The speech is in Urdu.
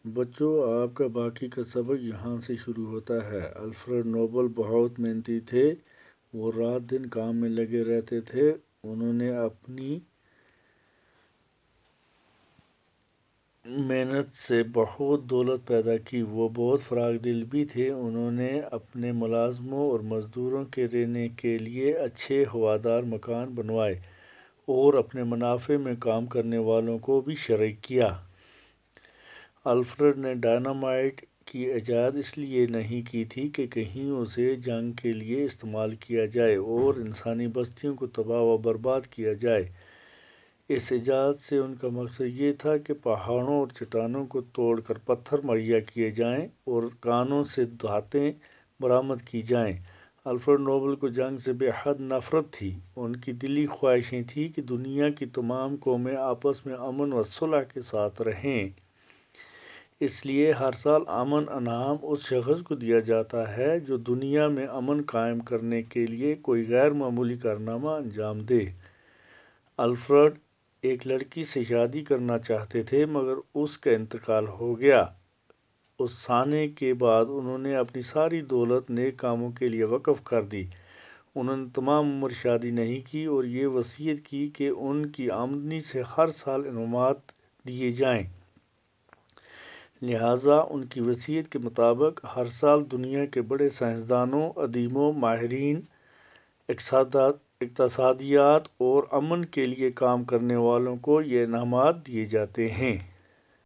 بچوں، آپ کا باقی کا سبق یہاں سے شروع ہوتا ہے۔ الفریڈ نوبل بہت محنتی تھے۔ وہ رات دن کام میں لگے رہتے تھے۔ انہوں نے اپنی محنت سے بہت دولت پیدا کی۔ وہ بہت فراخ دل بھی تھے۔ انہوں نے اپنے ملازموں اور مزدوروں کے رہنے کے لیے اچھے ہوادار مکان بنوائے اور اپنے منافع میں کام کرنے والوں کو بھی شریک کیا۔ الفریڈ نے ڈائنامائٹ کی ایجاد اس لیے نہیں کی تھی کہ کہیں اسے جنگ کے لیے استعمال کیا جائے اور انسانی بستیوں کو تباہ و برباد کیا جائے۔ اس ایجاد سے ان کا مقصد یہ تھا کہ پہاڑوں اور چٹانوں کو توڑ کر پتھر مہیا کیے جائیں اور کانوں سے دھاتیں برآمد کی جائیں۔ الفریڈ نوبل کو جنگ سے بے حد نفرت تھی۔ ان کی دلی خواہشیں تھیں کہ دنیا کی تمام قومیں آپس میں امن و صلح کے ساتھ رہیں۔ اس لیے ہر سال امن انعام اس شخص کو دیا جاتا ہے جو دنیا میں امن قائم کرنے کے لیے کوئی غیر معمولی کارنامہ انجام دے۔ الفریڈ ایک لڑکی سے شادی کرنا چاہتے تھے مگر اس کا انتقال ہو گیا۔ اس سانے کے بعد انہوں نے اپنی ساری دولت نیک کاموں کے لیے وقف کر دی۔ انہوں نے تمام عمر شادی نہیں کی اور یہ وصیت کی کہ ان کی آمدنی سے ہر سال انعامات دیے جائیں۔ لہٰذا ان کی وصیت کے مطابق ہر سال دنیا کے بڑے سائنسدانوں، ادیبوں، ماہرین اقتصادیات اور امن کے لیے کام کرنے والوں کو یہ انعامات دیے جاتے ہیں۔